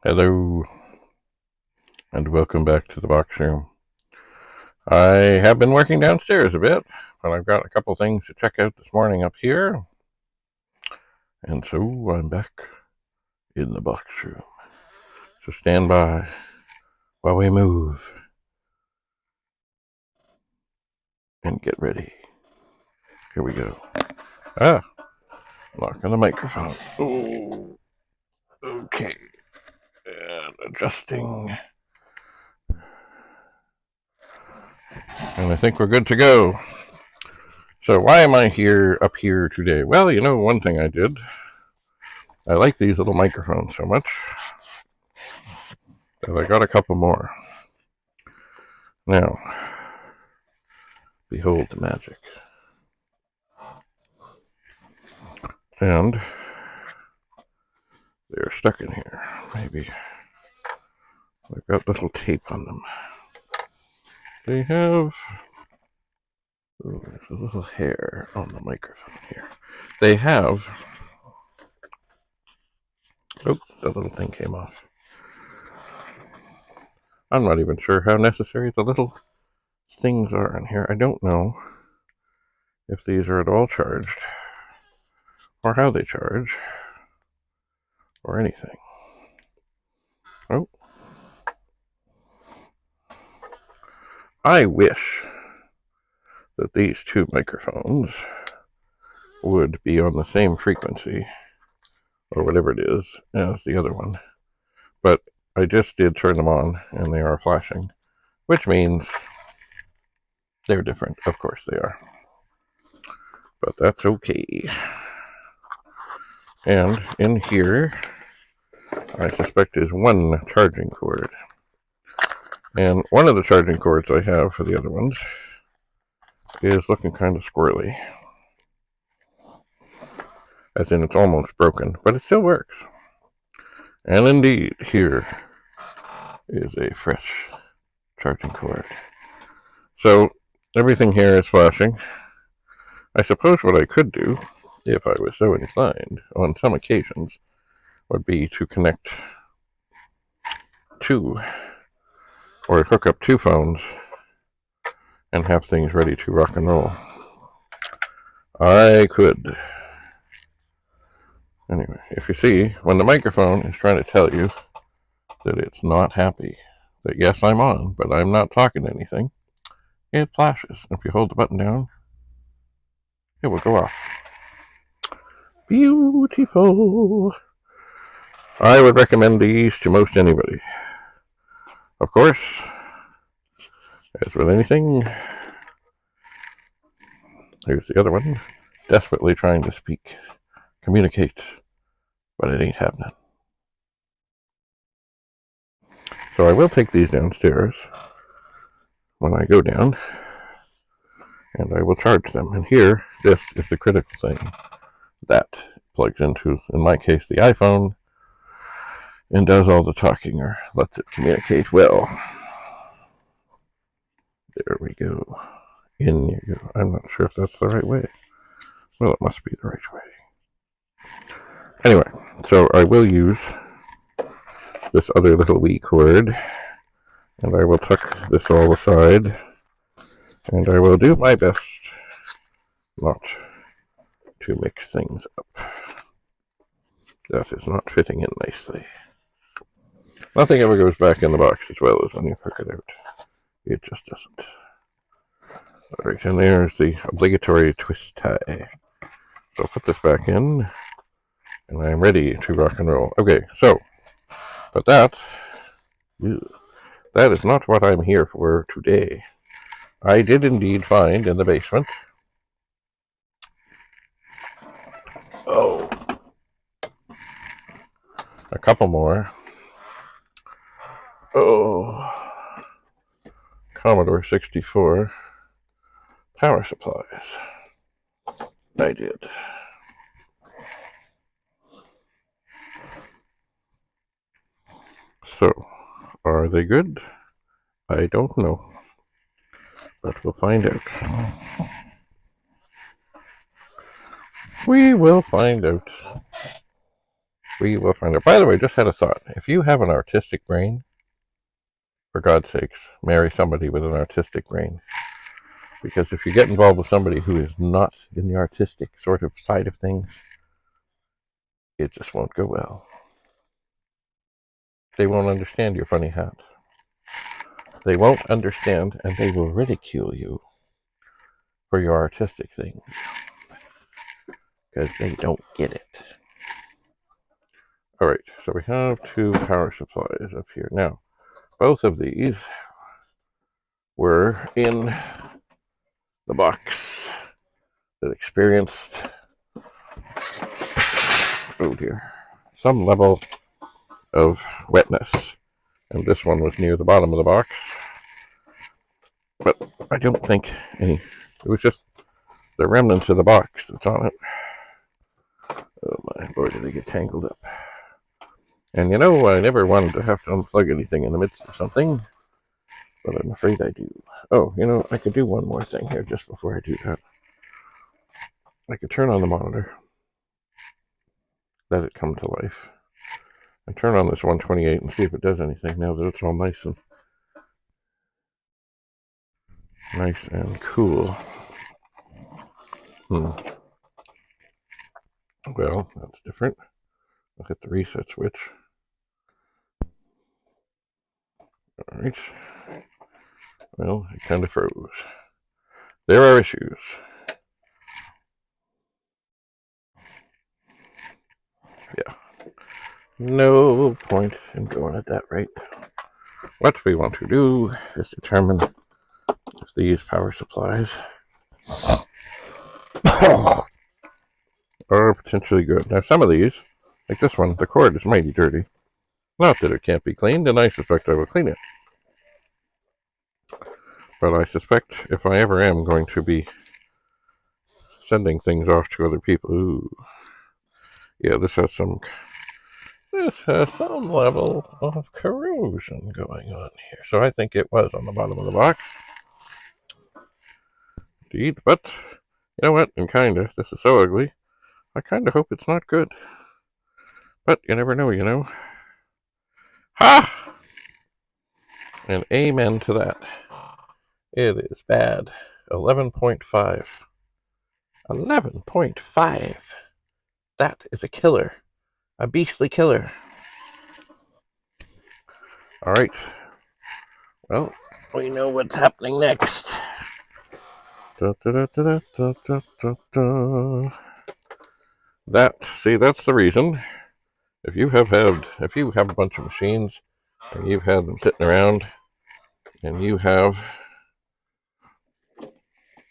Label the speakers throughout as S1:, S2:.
S1: Hello, and welcome back to the box room. I have been working downstairs a bit, but I've got a couple things to check out this morning up here, and so I'm back in the box room. So stand by while we move and get ready. Here we go. Lock on the microphone. Oh, okay. And adjusting. And I think we're good to go. So why am I up here today? Well, you know, one thing I did. I like these little microphones so much that I got a couple more. Now, behold the magic. And they're stuck in here. Maybe they've got little tape on them. They have there's a little hair on the microphone here. They have the little thing came off. I'm not even sure how necessary the little things are in here. I don't know if these are at all charged, or how they charge, or anything. Oh. I wish that these two microphones would be on the same frequency, or whatever it is, as the other one. But I just did turn them on, and they are flashing, which means they're different. Of course they are. But that's okay. And in here, I suspect is one charging cord. And one of the charging cords I have for the other ones is looking kind of squirrely. As in, it's almost broken, but it still works. And indeed, here is a fresh charging cord. So, everything here is flashing. I suppose what I could do, if I was so inclined, on some occasions, would be to connect two, or hook up two phones, and have things ready to rock and roll. I could. Anyway, if you see, when the microphone is trying to tell you that it's not happy, that yes, I'm on, but I'm not talking anything, it flashes. If you hold the button down, it will go off. Beautiful. I would recommend these to most anybody. Of course, as with anything, here's the other one, desperately trying to speak, communicate, but it ain't happening. So I will take these downstairs when I go down, and I will charge them. And here, this is the critical thing. That plugs into, in my case, the iPhone, and does all the talking, or lets it communicate well. There we go. In you go. I'm not sure if that's the right way. Well, it must be the right way. Anyway, so I will use this other little wee cord, and I will tuck this all aside, and I will do my best not to mix things up. That is not fitting in nicely. Nothing ever goes back in the box as well as when you hook it out. It just doesn't. Alright, and there's the obligatory twist tie. So I'll put this back in, and I am ready to rock and roll. Okay, so, but that is not what I'm here for today. I did indeed find in the basement, a couple more, Commodore 64 power supplies. I did. So, are they good? I don't know, but we'll find out. We will find out. We will find out. By the way, just had a thought. If you have an artistic brain, for God's sakes, marry somebody with an artistic brain. Because if you get involved with somebody who is not in the artistic sort of side of things, it just won't go well. They won't understand your funny hat. They won't understand, and they will ridicule you for your artistic things. Because they don't get it. Alright, so we have 2 power supplies up here. Now, both of these were in the box that experienced, oh dear, some level of wetness. And this one was near the bottom of the box. But I don't think any, it was just the remnants of the box that's on it. Oh my, boy, did they get tangled up. And you know, I never wanted to have to unplug anything in the midst of something, but I'm afraid I do. Oh, you know, I could do one more thing here just before I do that. I could turn on the monitor, let it come to life, and turn on this 128 and see if it does anything now that it's all nice and cool. Well, that's different. I'll hit the reset switch. Alright. Well, it kind of froze. There are issues. Yeah. No point in going at that rate. What we want to do is determine if these power supplies are potentially good. Now, some of these, like this one, the cord is mighty dirty. Not that it can't be cleaned, and I suspect I will clean it. But I suspect if I ever am going to be sending things off to other people, ooh, yeah, this has some level of corrosion going on here. So I think it was on the bottom of the box. Indeed, but you know what? And kinda, this is so ugly. I kinda hope it's not good. But you never know, you know. Ha! And amen to that. It is bad. 11.5. 11.5. That is a killer. A beastly killer. Alright. Well, we know what's happening next. Da, da, da, da, da, da, da, da. That's the reason. If you have a bunch of machines and you've had them sitting around and you have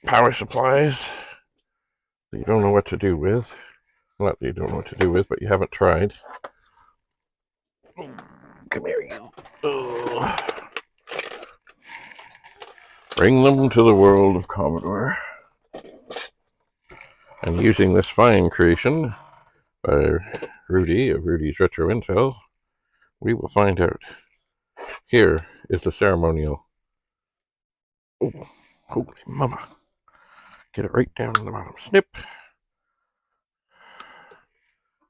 S1: power supplies that you don't know what to do with, not that you don't know what to do with, but you haven't tried. Come here, you. Oh. Bring them to the world of Commodore. And using this fine creation by Rudy of Rudy's Retro Intel, we will find out. Here is the ceremonial. Oh, holy mama. Get it right down in the bottom. Snip.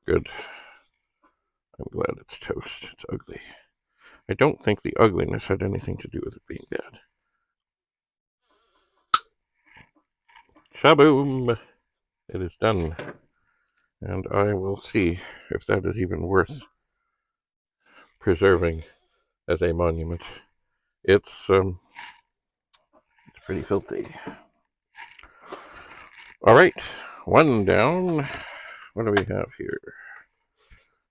S1: Good. I'm glad it's toast. It's ugly. I don't think the ugliness had anything to do with it being bad. Shaboom! It is done. And I will see if that is even worth preserving as a monument. It's pretty filthy. Alright, one down. What do we have here?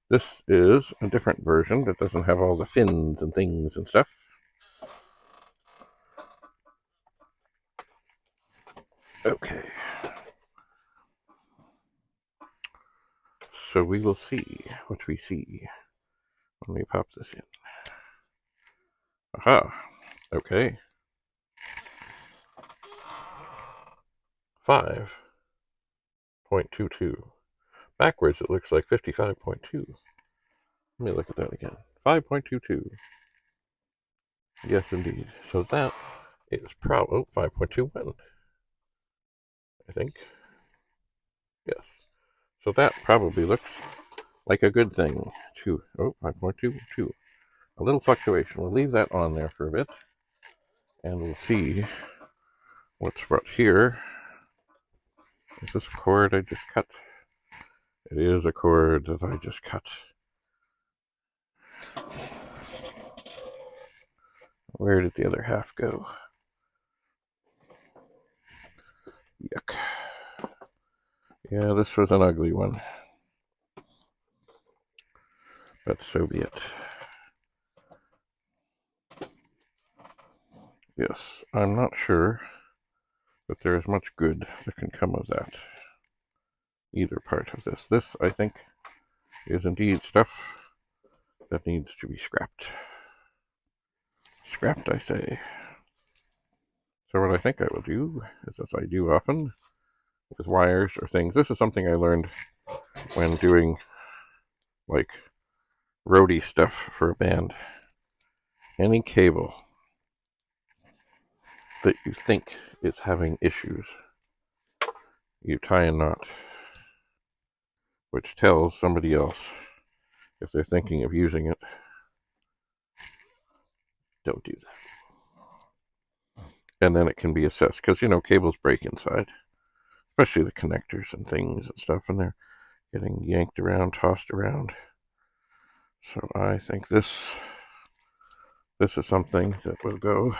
S1: This is a different version that doesn't have all the fins and things and stuff. Okay. So we will see what we see when we pop this in. Aha. Okay. 5.22. Backwards it looks like 55.2. Let me look at that again. 5.22. Yes, indeed. So that is probably 5.21. I think. Yes. So that probably looks like a good thing. 5.22. A little fluctuation. We'll leave that on there for a bit, and we'll see what's brought here. Is this a cord I just cut? It is a cord that I just cut. Where did the other half go? Yuck. Yeah, this was an ugly one. But so be it. Yes, I'm not sure that there is much good that can come of that. Either part of this. This, I think, is indeed stuff that needs to be scrapped. Scrapped, I say. So what I think I will do is, as I do often with wires or things, this is something I learned when doing like roadie stuff for a band. Any cable that you think is having issues, you tie a knot, which tells somebody else, if they're thinking of using it, don't do that. And then it can be assessed, because, cables break inside, especially the connectors and things and stuff, and they're getting yanked around, tossed around. So I think this is something that will go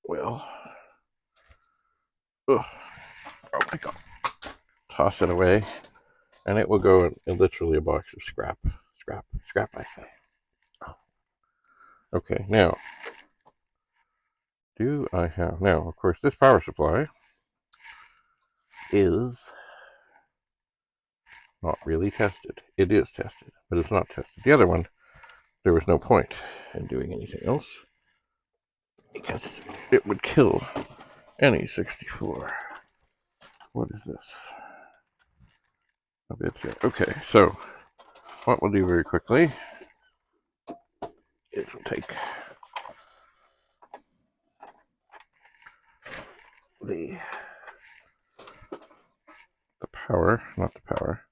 S1: well. Ugh. I think I'll toss it away, and it will go in literally a box of scrap, I say. Okay, now, of course, this power supply is not really tested. It is tested, but it's not tested. The other one, there was no point in doing anything else, because it would kill any 64. What is this? A bit here. Okay, so what we'll do very quickly is we'll take the power, not the power.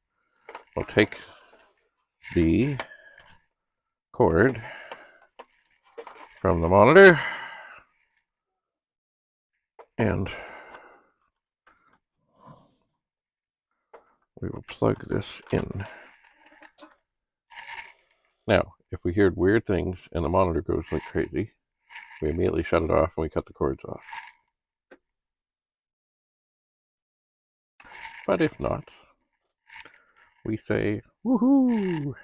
S1: We'll take the cord from the monitor and we will plug this in. Now, if we hear weird things and the monitor goes like crazy, we immediately shut it off and we cut the cords off. But if not, we say, woohoo!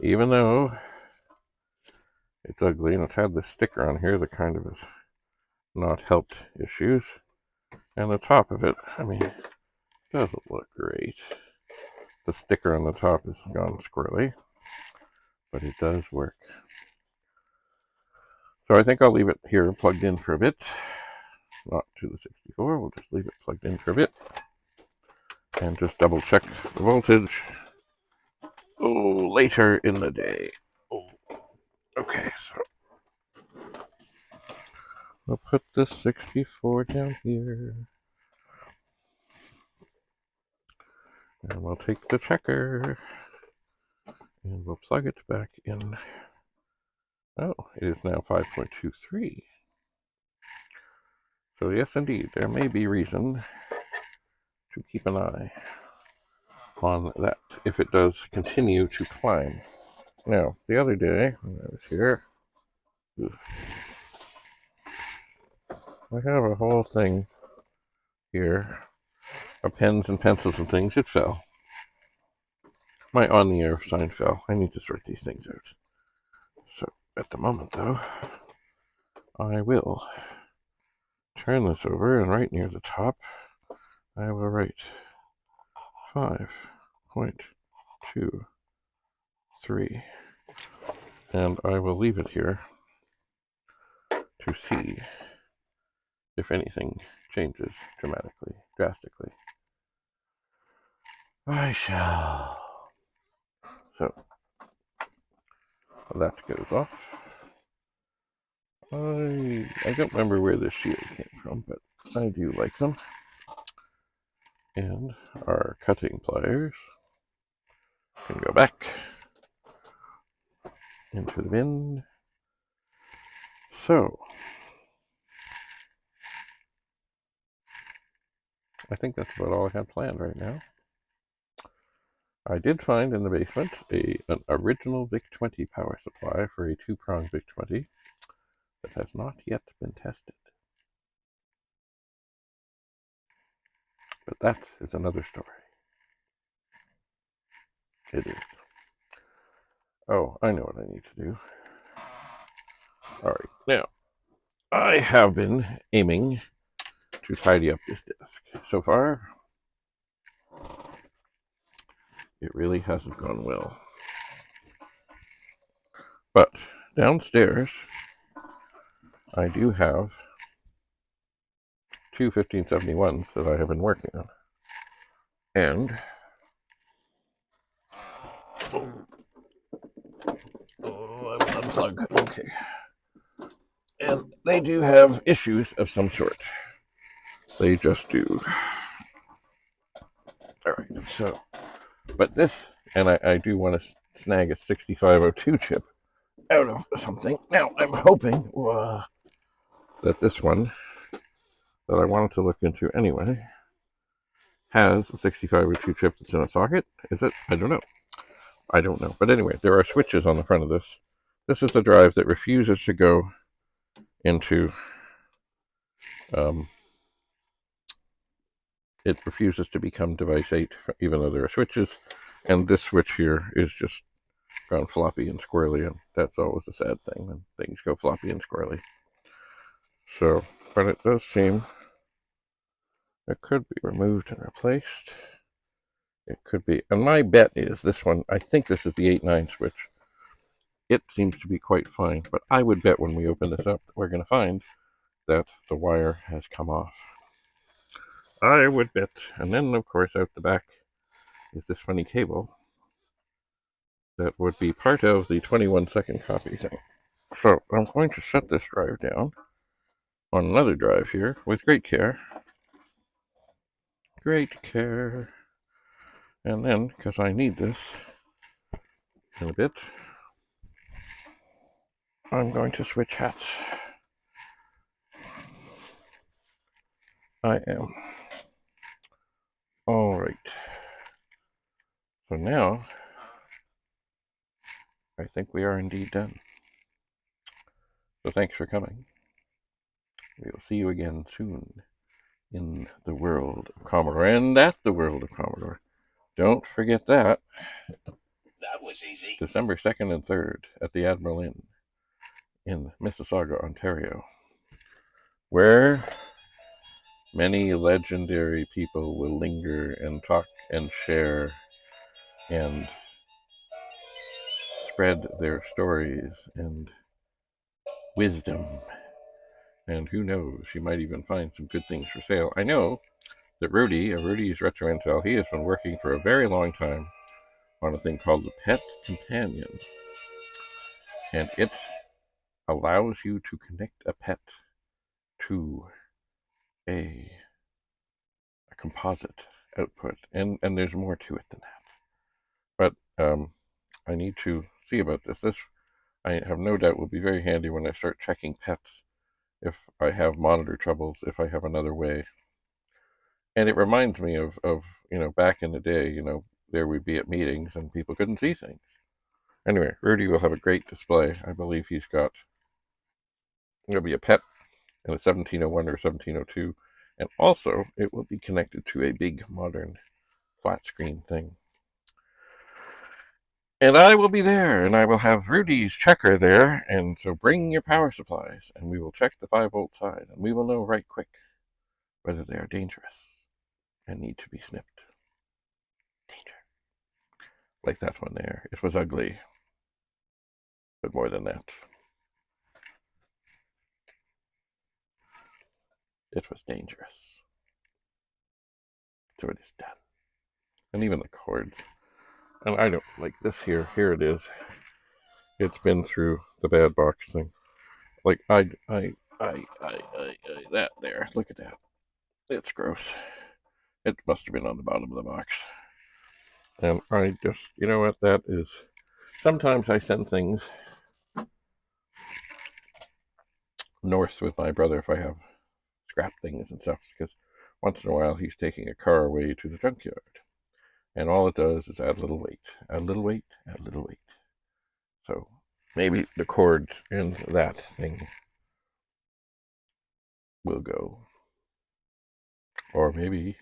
S1: Even though it's ugly and it's had this sticker on here that kind of has not helped issues. And the top of it, doesn't look great. The sticker on the top is gone squirrely, but it does work. So I think I'll leave it here plugged in for a bit. Not to the 64, we'll just leave it plugged in for a bit. And just double check the voltage later in the day. Okay, so we'll put the 64 down here. And we'll take the checker and we'll plug it back in. Oh, it is now 5.23. So yes, indeed, there may be reason to keep an eye on that if it does continue to climb. Now, the other day when I was here, I have a whole thing here of pens and pencils and things. It fell. My on the air sign fell. I need to sort these things out. So at the moment, though, I will turn this over, and right near the top, I will write 5.23, and I will leave it here to see if anything changes drastically. I shall. So that goes off. I don't remember where this shield came from, but I do like them. And our cutting pliers can go back into the bin. So, I think that's about all I had planned right now. I did find in the basement an original VIC-20 power supply for a 2-prong VIC-20 that has not yet been tested. But that is another story. It is. Oh, I know what I need to do. Alright, now, I have been aiming to tidy up this desk. So far, it really hasn't gone well. But downstairs, I do have two 1571s that I have been working on. And I will unplug. Okay. And they do have issues of some sort. They just do. Alright, so, but this, and I do want to snag a 6502 chip out of something. Now, I'm hoping that this one, that I wanted to look into anyway, has a 6502 chip that's in a socket. Is it? I don't know. I don't know. But anyway, there are switches on the front of this. This is the drive that refuses to go into, it refuses to become device 8, even though there are switches. And this switch here is just gone floppy and squirrely, and that's always a sad thing when things go floppy and squirrely. So, but it does seem it could be removed and replaced. It could be, and my bet is this one, I think this is the 8-9 switch. It seems to be quite fine, but I would bet when we open this up, we're going to find that the wire has come off. I would bet. And then, of course, out the back is this funny cable that would be part of the 21-second copy thing. So I'm going to set this drive down on another drive here with great care. Great care. And then, because I need this in a bit, I'm going to switch hats. I am. Alright. So now, I think we are indeed done. So thanks for coming. We will see you again soon in the World of Commodore and at the World of Commodore. Don't forget that. That was easy. December 2nd and 3rd at the Admiral INN in Mississauga, Ontario, where many legendary people will linger and talk and share and spread their stories and wisdom. And who knows, you might even find some good things for sale. I know that Rudy, of Rudy's Retro Intel, he has been working for a very long time on a thing called the Pet Companion. And it allows you to connect a pet to a composite output. And there's more to it than that. But I need to see about this. This, I have no doubt, will be very handy when I start checking pets, if I have monitor troubles, if I have another way. And it reminds me of back in the day, there we'd be at meetings and people couldn't see things. Anyway, Rudy will have a great display. I believe it'll be a pet in a 1701 or 1702. And also, it will be connected to a big modern flat screen thing. And I will be there, and I will have Rudy's checker there, and so bring your power supplies, and we will check the 5-volt side, and we will know right quick whether they are dangerous and need to be snipped. Danger. Like that one there. It was ugly, but more than that, it was dangerous. So it is done. And even the cords. And I don't like this here. Here it is. It's been through the bad box thing. Like that there. Look at that. It's gross. It must have been on the bottom of the box. And I just, you know what, that is, sometimes I send things north with my brother if I have scrap things and stuff, because once in a while he's taking a car away to the junkyard. And all it does is add a little weight, add a little weight, add a little weight. So maybe the cord in that thing will go. Or maybe,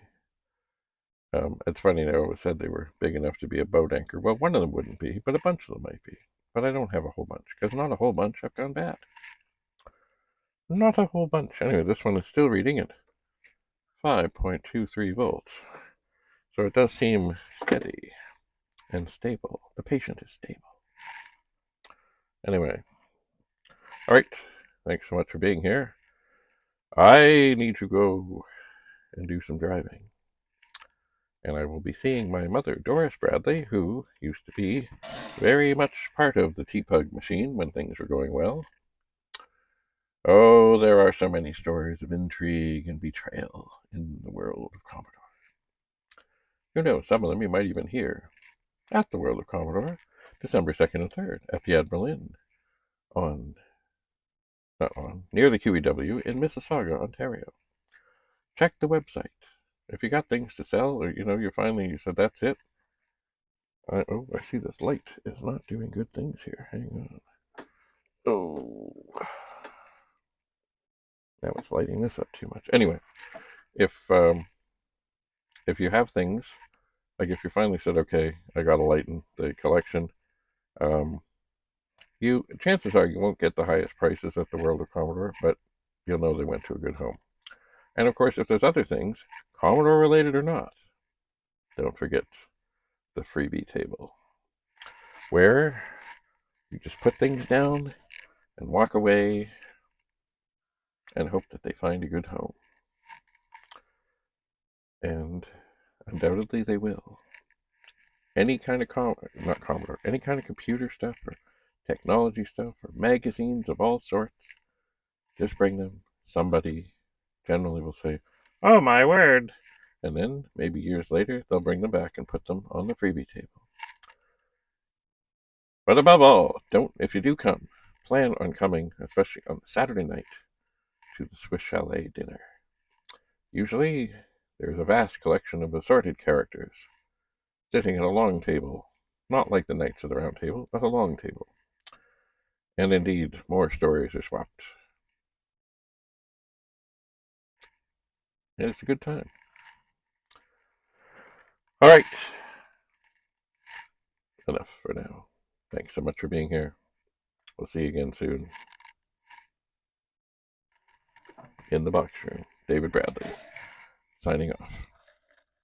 S1: it's funny, they always said they were big enough to be a boat anchor. Well, one of them wouldn't be, but a bunch of them might be. But I don't have a whole bunch, because not a whole bunch have gone bad. Not a whole bunch. Anyway, this one is still reading at 5.23 volts. So it does seem steady and stable. The patient is stable. Anyway, all right. Thanks so much for being here. I need to go and do some driving. And I will be seeing my mother, Doris Bradley, who used to be very much part of the T-Pug machine when things were going well. Oh, there are so many stories of intrigue and betrayal in the world of Commodore. Who knows, some of them you might even hear at the World of Commodore, December 2nd and 3rd, at the Admiral INN, near the QEW in Mississauga, Ontario. Check the website. If you got things to sell, or you said that's it. I see this light is not doing good things here. Hang on. Oh, now it's lighting this up too much. Anyway, if you have things, like if you finally said, okay, I got to lighten the collection, chances are you won't get the highest prices at the World of Commodore, but you'll know they went to a good home. And of course, if there's other things, Commodore related or not, don't forget the freebie table, where you just put things down and walk away and hope that they find a good home. And undoubtedly they will. Any kind of not Commodore, any kind of computer stuff or technology stuff or magazines of all sorts, just bring them. Somebody generally will say, "Oh my word," and then maybe years later they'll bring them back and put them on the freebie table. But above all, if you do come, plan on coming, especially on Saturday night, to the Swiss Chalet dinner. Usually there's a vast collection of assorted characters sitting at a long table, not like the Knights of the Round Table, but a long table. And indeed, more stories are swapped. And it's a good time. All right. Enough for now. Thanks so much for being here. We'll see you again soon. In the box room, David Bradley, signing off.